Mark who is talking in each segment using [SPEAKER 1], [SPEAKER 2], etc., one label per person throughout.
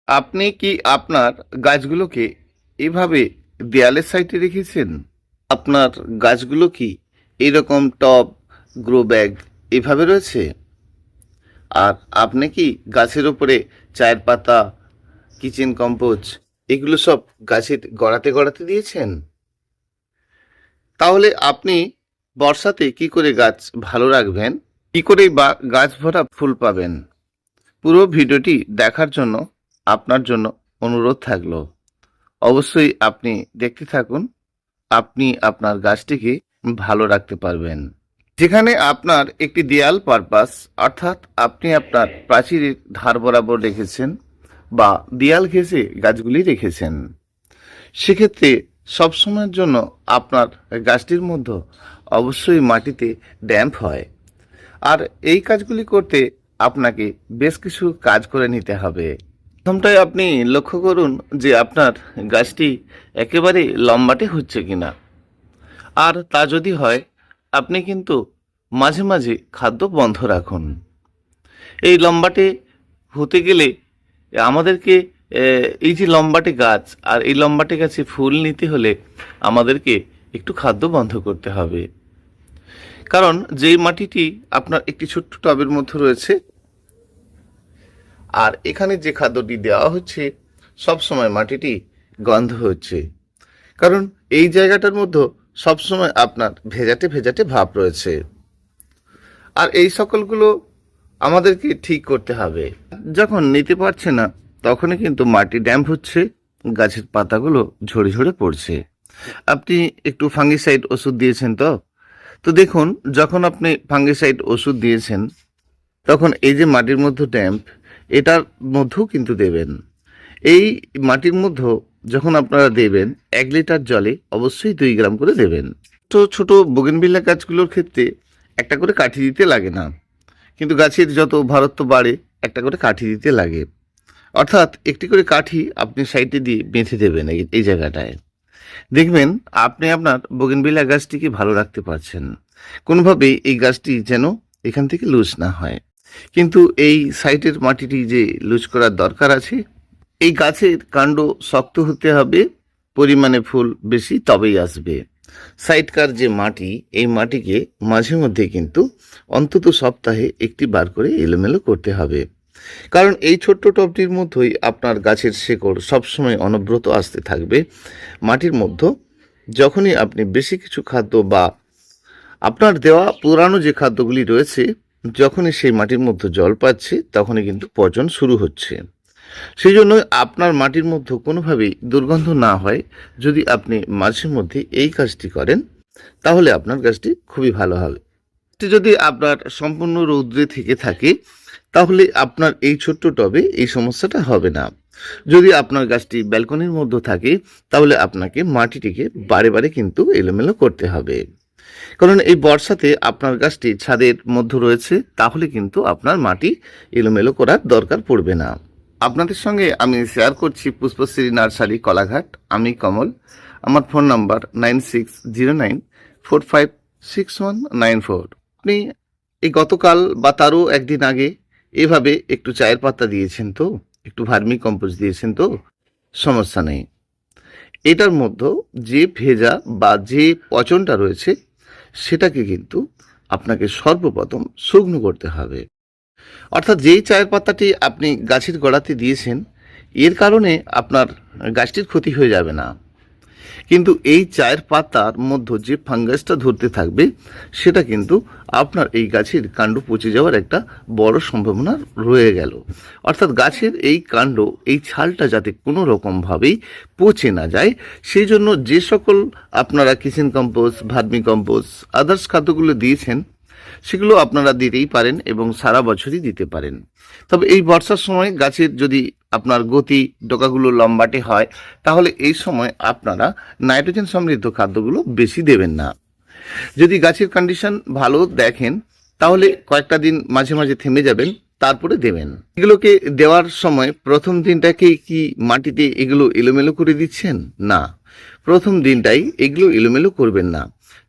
[SPEAKER 1] আপনি কি আপনার গাছগুলোকে এভাবে দেয়ালের সাইডে রেখেছেন? আপনার গাছগুলো কি এরকম টব, গ্রো ব্যাগ এভাবে রয়েছে? আর আপনি কি গাছের ওপরে চায়ের পাতা, কিচেন কম্পোজ এগুলো সব গাছের গড়াতে গড়াতে দিয়েছেন? তাহলে আপনি বর্ষাতে কি করে গাছ ভালো রাখবেন? কি করে বা গাছ ভরা ফুল পাবেন? পুরো ভিডিওটি দেখার জন্য আপনার জন্য অনুরোধ থাকলো। অবশ্যই আপনি দেখতে থাকুন। আপনি আপনার গাছটিকে ভালো রাখতে পারবেন। যেখানে আপনার একটি দেয়াল পারপাস, অর্থাৎ আপনি আপনার প্রাচীরের ধার বরাবর রেখেছেন বা দেয়াল ঘেঁষে গাছগুলি রেখেছেন, সেক্ষেত্রে সবসময়ের জন্য আপনার গাছটির মধ্যে অবশ্যই মাটিতে ড্যাম্প হয়। আর এই কাজগুলি করতে আপনাকে বেশ কিছু কাজ করে নিতে হবে। প্রথমটাই আপনি লক্ষ্য করুন যে আপনার গাছটি একেবারে লম্বাটে হচ্ছে কিনা। আর তা যদি হয়, আপনি কিন্তু মাঝে মাঝে খাদ্য বন্ধ রাখুন। এই লম্বাটে হতে গেলে আমাদেরকে এই যে লম্বাটে গাছ, আর এই লম্বাটে গাছে ফুল নিতে হলে আমাদেরকে একটু খাদ্য বন্ধ করতে হবে। কারণ যেই মাটিটি আপনার একটি ছোট্ট টবের মধ্যে রয়েছে, আর এখানে যে খাদ্যটি দেওয়া হচ্ছে সবসময় মাটিটি গন্ধ হচ্ছে। কারণ এই জায়গাটার মধ্যে সবসময় আপনার ভেজাটে ভেজাটে ভাব রয়েছে। আর এই সকলগুলো আমাদেরকে ঠিক করতে হবে। যখন নিতে পারছে না, তখনই কিন্তু মাটি ড্যাম্প হচ্ছে, গাছের পাতাগুলো ঝরে ঝরে পড়ছে। আপনি একটু ফাঙ্গিসাইড ওষুধ দিয়েছেন তো? তো দেখুন, যখন আপনি ফাঙ্গিসাইড ওষুধ দিয়েছেন, তখন এই যে মাটির মধ্যে ড্যাম্প, এটার মধ্যেও কিন্তু দেবেন। এই মাটির মধ্যে যখন আপনারা দেবেন, 1 লিটার জলে অবশ্যই 2 গ্রাম করে দেবেন। তো ছোট বোগেনভিলিয়া গাছগুলোর ক্ষেত্রে একটা করে কাঠি দিতে লাগে না, কিন্তু গাছের যত ভারত্ব বাড়ে একটা করে কাঠি দিতে লাগে। অর্থাৎ একটি করে কাঠি আপনি সাইডে দিয়ে বেঁধে দেবেন এই জায়গাটায়। দেখবেন আপনি আপনার বোগেনভিলিয়া গাছটিকে ভালো রাখতে পারছেন। কোনোভাবেই এই গাছটি যেন এখান থেকে লুজ না হয়। কিন্তু এই সাইডের মাটিটি যে লুজ করার দরকার আছে, এই গাছের কাণ্ড শক্ত হতে হবে, পরিমাণে ফুল বেশি তবেই আসবে। সাইডকার যে মাটি, এই মাটিকে মাঝে মধ্যে কিন্তু অন্তত সপ্তাহে একটি বার করে এলোমেলো করতে হবে। কারণ এই ছোট্ট টবটির মধ্যেই আপনার গাছের শেকড় সবসময় অনবরত আসতে থাকবে মাটির মধ্যে। যখনই আপনি বেশি কিছু খাদ্য বা আপনার দেওয়া পুরানো যে খাদ্যগুলি রয়েছে, যখনই সেই মাটির মধ্যে জল পাচ্ছে, তখনই কিন্তু পচন শুরু হচ্ছে। সেই জন্য আপনার মাটির মধ্যে কোনোভাবেই দুর্গন্ধ না হয়, যদি আপনি মাঝে মধ্যে এই কাজটি করেন, তাহলে আপনার গাছটি খুবই ভালো হবে। যদি আপনার সম্পূর্ণ রৌদ্রে থেকে থাকে, তাহলে আপনার এই ছোট্ট টবে এই সমস্যাটা হবে না। যদি আপনার গাছটি ব্যালকনির মধ্যে থাকে, তাহলে আপনাকে মাটিটিকে বারে বারে কিন্তু এলোমেলো করতে হবে। কারণ এই বর্ষাতে আপনার গাছটি ছাদের মধ্যে রয়েছে, তাহলে কিন্তু আপনার মাটি এলোমেলো করার দরকার পড়বে না। আপনাদের সঙ্গে আমি শেয়ার করছি পুষ্পশ্রী নার্সারি, কলাঘাট। আমি কমল। আমার ফোন নাম্বার 9609456194। আপনি এই গতকাল বা তারও একদিন আগে এভাবে একটু চায়ের পাতা দিয়েছেন তো, একটু ভার্মি কম্পোস্ট দিয়েছেন তো, সমস্যা নেই। এটার মধ্যে যে ভেজা বা যে পচনটা রয়েছে, সেটাকে কিন্তু আপনাকে সর্বপ্রথম শুকনো করতে হবে। অর্থাৎ যেই চায়ের পাতাটি আপনি গাছের গোড়াতে দিয়েছেন, এর কারণে আপনার গাছটির ক্ষতি হয়ে যাবে না, কিন্তু এই চায়ের পাতার মধ্যে যে ফাঙ্গাসটা ধরতে থাকবে, সেটা কিন্তু আপনার এই গাছের কাণ্ড পচে যাওয়ার একটা বড় সম্ভাবনা রয়ে গেল। অর্থাৎ গাছের এই কাণ্ড, এই ছালটা যাতে কোনো রকমভাবেই পচে না যায়, সেই জন্য যে সকল আপনারা kitchen compost, vermi compost, others খাদ্যগুলো দিয়েছেন, সেগুলো আপনারা দিতেই পারেন এবং সারা বছরই দিতে পারেন। তবে এই বর্ষার সময় গাছের যদি আপনার গতি, ডগাগুলো লম্বাটে হয়, তাহলে এই সময় আপনারা নাইট্রোজেন সমৃদ্ধ খাদ্যগুলো বেশি দেবেন না। যদি গাছের কন্ডিশন ভালো দেখেন, তাহলে কয়েকটা দিন মাঝে মাঝে থেমে যাবেন, তারপরে দেবেন। এগুলোকে দেওয়ার সময় প্রথম দিনটাকে কি মাটিতে এগুলো এলোমেলো করে দিচ্ছেন? না, প্রথম দিনটাই এগুলো এলোমেলো করবেন না।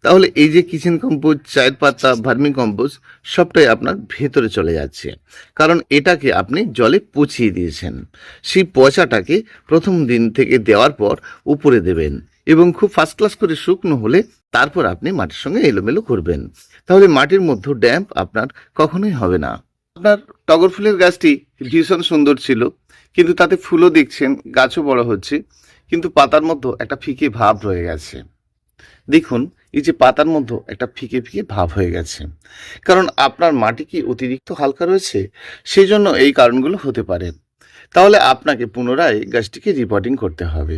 [SPEAKER 1] তাহলে এই যে কিচেন কম্পোস্ট, চায়ের পাতা, ভার্মি কম্পোস্ট সবটাই আপনার ভেতরে চলে যাচ্ছে, কারণ এটাকে আপনি জলে পচিয়ে দিয়েছেন। সেই পচাটাকে প্রথম দিন থেকে দেওয়ার পর উপরে দেবেন এবং খুব ফার্স্ট ক্লাস করে শুকনো হলে তারপর আপনি মাটির সঙ্গে এলোমেলো করবেন। তাহলে মাটির মধ্যে ড্যাম্প আপনার কখনোই হবে না। আপনার টগর ফুলের গাছটি ভীষণ সুন্দর ছিল, কিন্তু তাতে ফুলও দেখছেন, গাছও বড় হচ্ছে, কিন্তু পাতার মধ্যে একটা ফিকে ভাব রয়ে গেছে। দেখুন, এই যে পাতার মধ্যে একটা ফিকে ফিকে ভাব হয়ে গেছে, কারণ আপনার মাটি কি অতিরিক্ত হালকা রয়েছে, সেই জন্য এই কারণগুলো হতে পারে। তাহলে আপনাকে পুনরায় গাছটিকে রিপোর্টিং করতে হবে।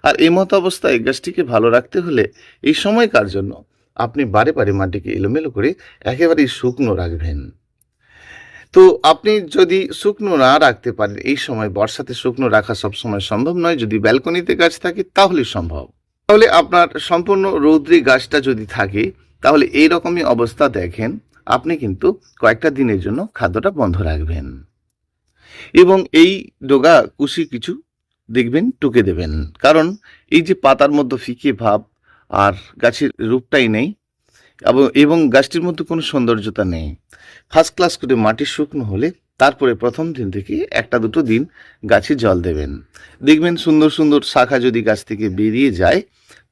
[SPEAKER 1] আর এই মতো অবস্থায় গাছটিকে ভালো রাখতে হলে এই সময়কার জন্য আপনি বারে বারে মাটিকে এলোমেলো করে একেবারেই শুকনো রাখবেন। তো আপনি যদি শুকনো না রাখতে পারেন, এই সময় বর্ষাতে শুকনো রাখা সবসময় সম্ভব নয়, যদি ব্যালকনিতে গাছ থাকে তাহলে সম্ভব। তাহলে আপনার সম্পূর্ণ রৌদ্রি গাছটা যদি থাকে, তাহলে এই রকমই অবস্থা দেখেন, আপনি কিন্তু কয়েকটা দিনের জন্য খাদ্যটা বন্ধ রাখবেন এবং এই ডগা কুশি কিছু দেখবেন টুকে দেবেন, কারণ এই যে পাতার মধ্যে ফিকে ভাব আর গাছের রূপটাই নেই এবং গাছটির মধ্যে কোনো সৌন্দর্যতা নেই। ফার্স্ট ক্লাস করে মাটি শুকনো হলে তারপরে প্রথম দিন থেকে একটা দুটো দিন গাছে জল দেবেন। দেখবেন সুন্দর সুন্দর শাখা যদি গাছ থেকে বেরিয়ে যায়,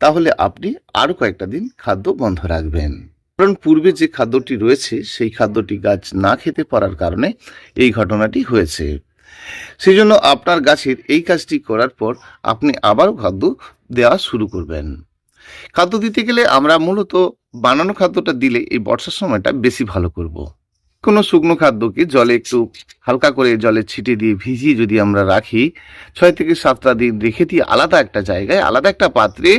[SPEAKER 1] তাহলে আপনি আরও কয়েকটা দিন খাদ্য বন্ধ রাখবেন। কারণ পূর্বে যে খাদ্যটি রয়েছে সেই খাদ্যটি গাছ না খেতে পারার কারণে এই ঘটনাটি হয়েছে। সেই জন্য আপনার গাছের এই কাজটি করার পর আপনি আবারও খাদ্য দেওয়া শুরু করবেন। খাদ্য দিতে গেলে আমরা মূলত বানানো খাদ্যটা দিলে এই বর্ষার সময়টা বেশি ভালো করব। কোনো শুকনো খাদ্যকে জলে একটু হালকা করে জলে ছিটিয়ে দিয়ে ভিজিয়ে যদি আমরা রাখি, 6 থেকে 7টা দিন রেখে দিয়ে আলাদা একটা জায়গায়, আলাদা একটা পাত্রে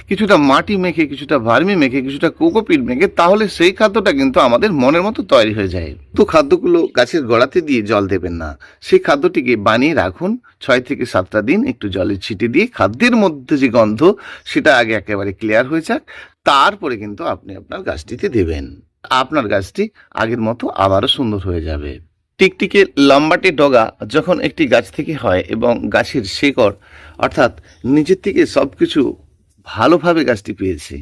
[SPEAKER 1] কিছুটা মাটি মেখে, কিছুটা ভার্মি মেখে, কিছুটা কোকোপিট মেখে, তাহলে সেই খাদ্যটা কিন্তু আমাদের মনের মতো তৈরি হয়ে যায়। তো খাদ্যগুলো গাছের গোড়াতে দিয়ে জল দেবেন না, সেই খাদ্যটিকে বানিয়ে রাখুন 6 থেকে 7টা দিন একটু জলে ছিটিয়ে দিয়ে। খাদ্যের মধ্যে যে গন্ধ সেটা আগে একেবারে ক্লিয়ার হয়ে যাক, তারপরে কিন্তু আপনি আপনার গাছটিতে দেবেন। আপনার গাছটি আগের মতো আবারও সুন্দর হয়ে যাবে। টিকটিকে লম্বাটে ডগা যখন একটি গাছ থেকে হয় এবং গাছের শেকড় অর্থাৎ নিচের থেকে সব কিছু ভালোভাবে গাছটি পেয়েছে,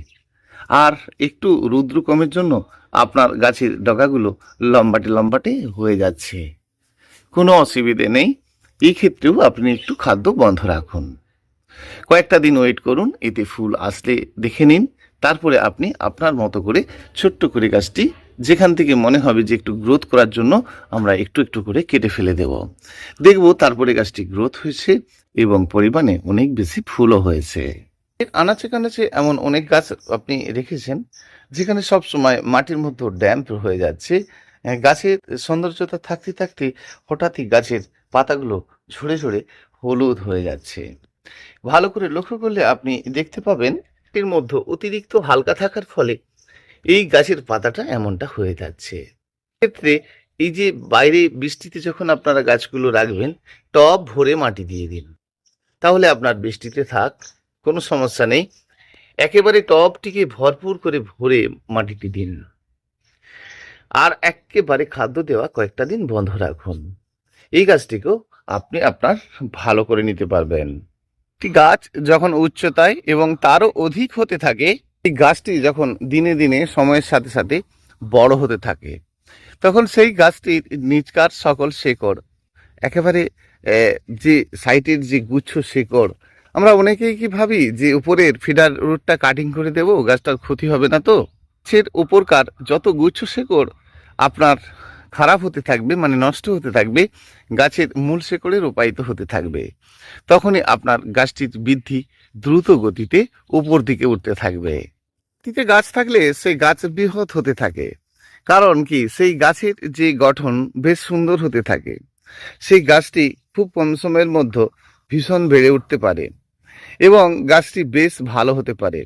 [SPEAKER 1] আর একটু রৌদ্র কমের জন্য আপনার গাছের ডগাগুলো লম্বাটে লম্বাটে হয়ে যাচ্ছে, কোনো অসুবিধে নেই। এই ক্ষেত্রেও আপনি একটু খাদ্য বন্ধ রাখুন, কয়েকটা দিন ওয়েট করুন, এতে ফুল আসলে দেখে নিন, তারপরে আপনি আপনার মতো করে ছোট্ট করে গাছটি যেখান থেকে মনে হবে যে একটু গ্রোথ করার জন্য আমরা একটু একটু করে কেটে ফেলে দেব। দেখব তারপরে গাছটি গ্রোথ হয়েছে এবং পরিমাণে অনেক বেশি ফুলও হয়েছে। এর আনাচে কানাচে এমন অনেক গাছ আপনি রেখেছেন যেখানে সব সময় মাটির মধ্যে ড্যাম্প হয়ে যাচ্ছে। গাছের সৌন্দর্যতা থাকতে থাকতে হঠাৎই গাছের পাতাগুলো ঝরে ঝরে হলুদ হয়ে যাচ্ছে। ভালো করে লক্ষ্য করলে আপনি দেখতে পাবেন এর মধ্যে অতিরিক্ত হালকা থাকার ফলে এই গাছের পাতাটা এমনটা হয়ে যাচ্ছে। ক্ষেত্রে এই যে বাইরে বৃষ্টিতে যখন আপনারা গাছগুলো রাখবেন, টব ভরে মাটি দিয়ে দিন, তাহলে আপনার বৃষ্টিতে থাক, কোনো সমস্যা নেই। একেবারে টবটিকে ভরপুর করে ভরে মাটিটি দিন, আর একেবারে খাদ্য দেওয়া কয়েকটা দিন বন্ধ রাখুন। এই গাছটিকেও আপনি আপনার ভালো করে নিতে পারবেন। একটি গাছ যখন উচ্চতায় এবং তারও অধিক হতে থাকে, এই গাছটি যখন দিনে দিনে সময়ের সাথে সাথে বড় হতে থাকে, তখন সেই গাছটির নিচকার সকল শেকড় একেবারে যে সাইটের যে গুচ্ছ শেকড়, আমরা অনেকেই কি ভাবি যে উপরের ফিডার রুটটা কাটিং করে দেব, গাছটার ক্ষতি হবে না। তো গাছের উপরকার যত গুচ্ছ শেকড় আপনার খারাপ হতে থাকবে, মানে নষ্ট হতে থাকবে, গাছের মূল শেকড়ে রূপায়িত হতে থাকবে, তখনই আপনার গাছটির বৃদ্ধি দ্রুত গতিতে উপর দিকে উঠতে থাকবে। তিতে গাছ থাকলে সেই গাছ বৃহৎ হতে থাকে, কারণ কি সেই গাছের যে গঠন বেশ সুন্দর হতে থাকে, সেই গাছটি খুব কম সময়ের মধ্যে ভীষণ বেড়ে উঠতে পারে এবং গাছটি বেশ ভালো হতে পারে।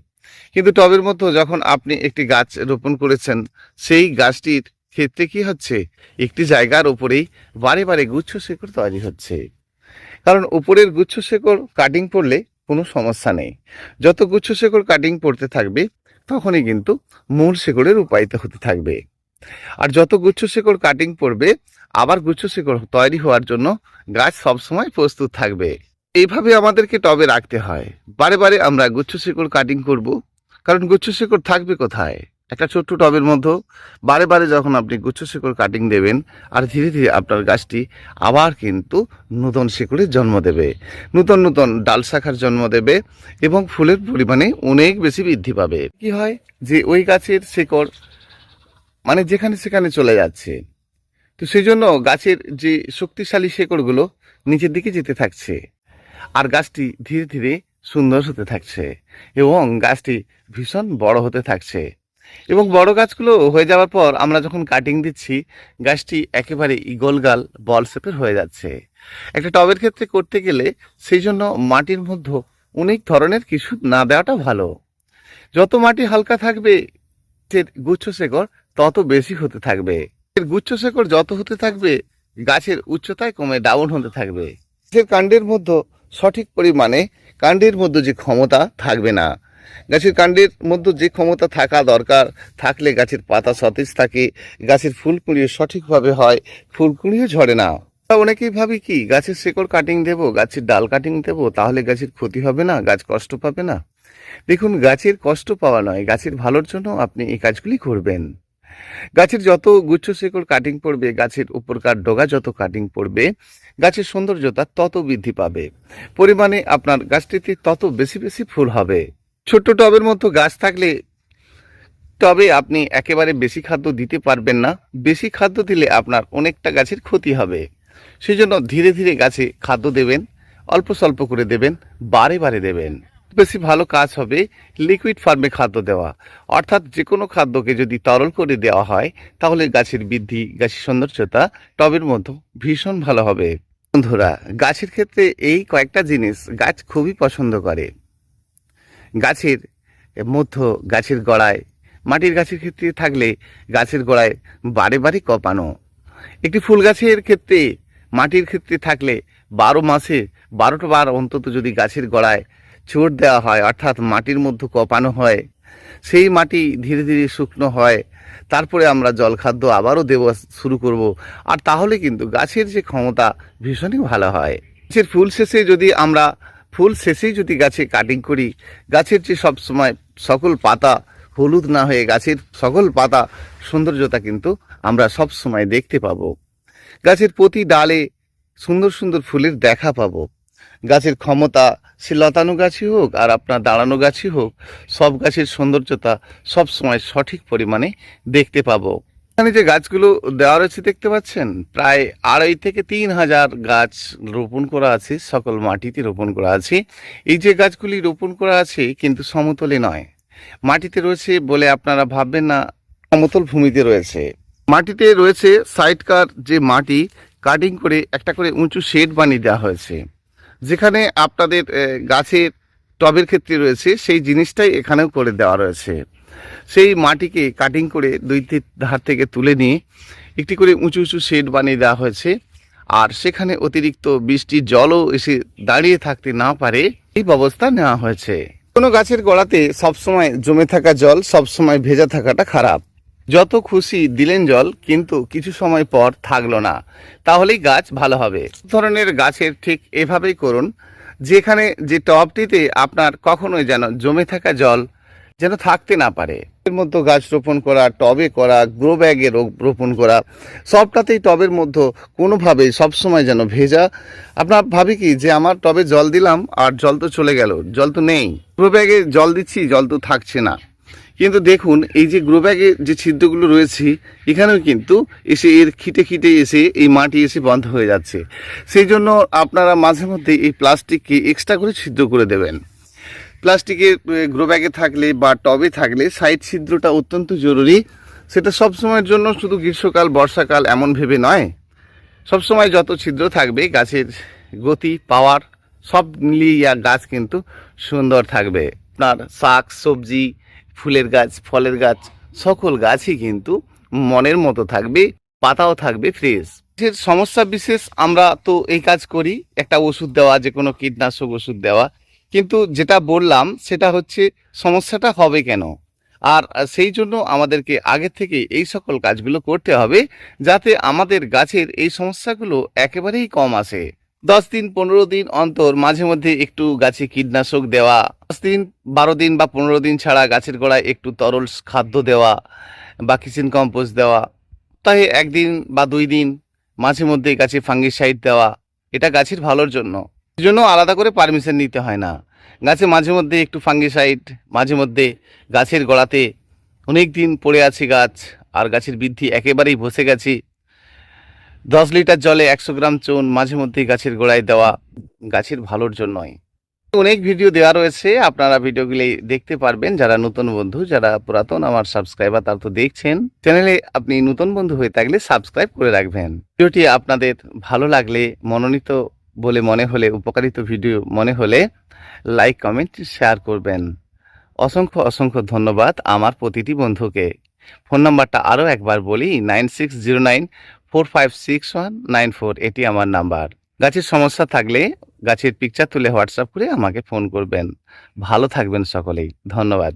[SPEAKER 1] কিন্তু টবের মধ্যে যখন আপনি একটি গাছ রোপণ করেছেন, সেই গাছটির ক্ষেত্রে কি হচ্ছে, একটি জায়গার উপরেই বারে বারে গুচ্ছ শেকড় তৈরি হচ্ছে, কারণ উপরের গুচ্ছ শেকড় কাটিং পড়লে কোনো সমস্যা নেই। যত গুচ্ছ শেকড় কাটিং পড়তে থাকবে তখনই কিন্তু মূল শেকড়ে রূপায়িত হতে থাকবে, আর যত গুচ্ছ শেকড় কাটিং পড়বে আবার গুচ্ছ শেকড় তৈরি হওয়ার জন্য গাছ সবসময় প্রস্তুত থাকবে। এইভাবে আমাদেরকে টবে রাখতে হয়, বারে বারে আমরা গুচ্ছ শেকড় কাটিং করব, কারণ গুচ্ছ শিকড় থাকবে কোথায়? একটা ছোট্ট টবের মধ্যে বারে বারে যখন আপনি গুচ্ছ শিকড় কাটিং দেবেন, আর ধীরে ধীরে আপনার গাছটি আবার কিন্তু নূতন শিকড়ের জন্ম দেবে, নূতন নূতন ডাল শাখার জন্ম দেবে এবং ফুলের পরিমাণে অনেক বেশি বৃদ্ধি পাবে। কি হয় যে ওই গাছের শিকড় মানে যেখানে সেখানে চলে যাচ্ছে, তো সেই জন্য গাছের যে শক্তিশালী শিকড়গুলো নিচের দিকে যেতে থাকছে, আর গাছটি ধীরে ধীরে সুন্দর হতে থাকছে এবং গাছটি ভীষণ বড় হতে থাকছে। এবং বড় গাছগুলো হয়ে যাওয়ার পর আমরা যখন কাটিং দিচ্ছি, গাছটি একেবারে ইগলগাল বল শেপের হয়ে যাচ্ছে। একটা টবের ক্ষেত্রে করতে গেলে সেই জন্য মাটির মধ্যে অনেক ধরনের কিছু না দেওয়াটা ভালো। যত মাটি হালকা থাকবে গাছের গুচ্ছ শেকড় তত বেশি হতে থাকবে। এর গুচ্ছ শেকড় যত হতে থাকবে গাছের উচ্চতায় কমে ডাউন হতে থাকবে। গাছের কাণ্ডের মধ্যে সঠিক পরিমাণে কাণ্ডের মধ্যে যে ক্ষমতা থাকবে না। গাছের কাণ্ডের মধ্যে যে ক্ষমতা থাকা দরকার, থাকলে গাছের পাতা সতেজ থাকে, গাছের ফুলকুঁড়িও সঠিকভাবে হয়, ফুলকুঁড়িও ঝরে না। অনেকেই ভাবে কি গাছের শেকড় কাটিং দেবো, গাছের ডাল কাটিং দেবো, তাহলে গাছের ক্ষতি হবে না, গাছ কষ্ট পাবে না। দেখুন, গাছের কষ্ট পাওয়া নয়, গাছের ভালোর জন্য আপনি এই কাজগুলি করবেন। গাছের যত গুচ্ছ শিকড় কাটিং পড়বে, গাছের উপরকার ডগা যত কাটিং পড়বে, গাছের সৌন্দর্যতা তত বৃদ্ধি পাবে, পরিমাণে আপনার গাছটিতে তত বেশি বেশি ফুল হবে। ছোট্ট টবের মতো গাছ থাকলে টবে আপনি একেবারে বেশি খাদ্য দিতে পারবেন না। বেশি খাদ্য দিলে আপনার অনেকটা গাছের ক্ষতি হবে। সেই জন্য ধীরে ধীরে গাছে খাদ্য দেবেন, অল্প স্বল্প করে দেবেন, বারে বারে দেবেন। বেশি ভালো কাজ হবে লিকুইড ফর্মে খাদ্য দেওয়া, অর্থাৎ যে কোনো খাদ্যকে যদি তরল করে দেওয়া হয় তাহলে গাছের বৃদ্ধি, গাছের সৌন্দর্যতা টবের মধ্যে ভীষণ ভালো হবে। বন্ধুরা, গাছের ক্ষেত্রে এই কয়েকটা জিনিস গাছ খুবই পছন্দ করে। গাছের মধ্য, গাছের গোড়ায়, মাটির গাছের ক্ষেত্রে থাকলে গাছের গোড়ায় বারে বারে কপানো। একটি ফুল গাছের ক্ষেত্রে মাটির ক্ষেত্রে থাকলে 12 মাসে 12টা বার অন্তত যদি গাছের গোড়ায় চোট দেওয়া হয়, অর্থাৎ মাটির মধ্যে কপানো হয়, সেই মাটি ধীরে ধীরে শুকনো হয়, তারপরে আমরা জল খাদ্য আবারও দেওয়া শুরু করব, আর তাহলে কিন্তু গাছের যে ক্ষমতা ভীষণই ভালো হয়। গাছের ফুল শেষেই যদি গাছে কাটিং করি, গাছের যে সব সময় সকল পাতা হলুদ না হয়ে গাছের সকল পাতা সৌন্দর্যতা কিন্তু আমরা সব সময় দেখতে পাবো। গাছের প্রতি ডালে সুন্দর সুন্দর ফুলের দেখা পাবো। গাছের ক্ষমতা, সে লতানো গাছই হোক আর আপনার দাঁড়ানো গাছই হোক, সব গাছের সৌন্দর্যতা সব সময় সঠিক পরিমাণে দেখতে পাবো। এখানে যে গাছগুলো দেওয়া রয়েছে দেখতে পাচ্ছেন, প্রায় 2,500 থেকে 3,000 গাছ রোপণ করা আছে, সকল মাটিতে রোপণ করা আছে। এই যে গাছগুলি রোপণ করা আছে কিন্তু সমতলে নয়, মাটিতে রয়েছে বলে আপনারা ভাববেন না সমতল ভূমিতে রয়েছে। মাটিতে রয়েছে সাইডকার যে মাটি কাটিং করে একটা করে উঁচু শেড বানিয়ে দেওয়া হয়েছে, যেখানে আপনাদের গাছের টবের ক্ষেত্রে রয়েছে সেই জিনিসটাই এখানেও করে দেওয়া রয়েছে। সেই মাটিকে কাটিং করে দুই ধার থেকে তুলে নিয়ে একটি করে উঁচু উঁচু শেড বানিয়ে দেওয়া হয়েছে, আর সেখানে অতিরিক্ত বৃষ্টির জলও এসে দাঁড়িয়ে থাকতে না পারে এই ব্যবস্থা নেওয়া হয়েছে। কোনো গাছের গোড়াতে সবসময় জমে থাকা জল সবসময় ভেজা থাকাটা খারাপ। যত খুশি দিলেন জল, কিন্তু কিছু সময় পর থাকলো না, তাহলেই গাছ ভালো হবে। ধরনের গাছের ঠিক এভাবেই করুন, যেখানে যে টবটিতে আপনার কখনোই যেন জমে থাকা জল যেন থাকতে না পারে। এর মধ্যে গাছ রোপণ করা, টবে করা, গ্রো ব্যাগে রোপণ করা, সবটাতেই টবের মধ্যে কোনোভাবেই সবসময় যেন ভেজা। আপনার ভাবি কি যে আমার টবে জল দিলাম আর জল তো চলে গেল, জল তো নেই। গ্রো ব্যাগে জল দিচ্ছি, জল তো থাকছে না। কিন্তু দেখুন, এই যে গ্রো ব্যাগে যে ছিদ্রগুলো রয়েছে, এখানেও কিন্তু এসে এর খিটে খিটে এসে এই মাটি এসে বন্ধ হয়ে যাচ্ছে। সেই জন্য আপনারা মাঝে মধ্যে এই প্লাস্টিককে এক্সট্রা করে ছিদ্র করে দেবেন। প্লাস্টিকের গ্রো ব্যাগে থাকলে বা টবে থাকলে সাইড ছিদ্রটা অত্যন্ত জরুরি। সেটা সব সময়ের জন্য শুধু গ্রীষ্মকাল বর্ষাকাল এমন ভেবে নয়, সবসময় যত ছিদ্র থাকবে গাছের গতি পাওয়ার সব মিলিয়ে গাছ কিন্তু সুন্দর থাকবে। আপনার শাক সবজি, ফুলের গাছ, ফলের গাছ, সকল গাছই কিন্তু মনের মতো থাকবে, পাতাও থাকবে ফ্রেশ। এর সমস্যা বিশেষ আমরা তো এই কাজ করি, একটা ওষুধ দেওয়া, যে কোনো কীটনাশক ওষুধ দেওয়া, কিন্তু যেটা বললাম সেটা হচ্ছে সমস্যাটা হবে কেন, আর সেই জন্য আমাদেরকে আগে থেকে এই সকল কাজগুলো করতে হবে, যাতে আমাদের গাছের এই সমস্যাগুলো একেবারেই কম আসে। 10 দিন 15 দিন অন্তর মাঝে মধ্যে একটু গাছে কীটনাশক দেওয়া, 10 দিন 12 দিন বা 15 দিন ছাড়া গাছের গোড়ায় একটু তরল খাদ্য দেওয়া বা কিচেন কম্পোস্ট দেওয়া, তাই 1 দিন বা 2 দিন মাঝে মধ্যে গাছে ফাঙ্গিসাইড দেওয়া, এটা গাছের ভালোর জন্য। এর জন্য আলাদা করে পারমিশন নিতে হয় না। গাছে মাঝে মধ্যে একটু ফাঙ্গিসাইড, মাঝে মধ্যে গাছের গোড়াতে অনেক দিন পড়ে আছে গাছ আর গাছের বৃদ্ধি একেবারেই বসে গেছে, 10 লিটার জলে 100 গ্রাম চুন মাঝে মধ্যেই গাছের গোড়ায় দেওয়া গাছের ভালোর জন্যই। অনেক ভিডিও দেওয়া রয়েছে, আপনারা ভিডিওগুলি দেখতে পারবেন। যারা নতুন বন্ধু, যারা পুরাতন আমার সাবস্ক্রাইবার, তারা তো দেখছেন। চ্যানেলে আপনি নতুন বন্ধু হয়ে থাকলে সাবস্ক্রাইব করে রাখবেন। ভিডিওটি আপনাদের ভালো লাগলে, মনোনীত বলে মনে হলে, উপকারিত ভিডিও মনে হলে লাইক, কমেন্ট, শেয়ার করবেন। অসংখ্য অসংখ্য ধন্যবাদ আমার প্রতিটি বন্ধুকে। ফোন নাম্বারটা আরও একবার বলি, 9609456194, এটি আমার নাম্বার। গাছের সমস্যা থাকলে গাছের পিকচার তুলে হোয়াটসঅ্যাপ করে আমাকে ফোন করবেন। ভালো থাকবেন সকলেই। ধন্যবাদ।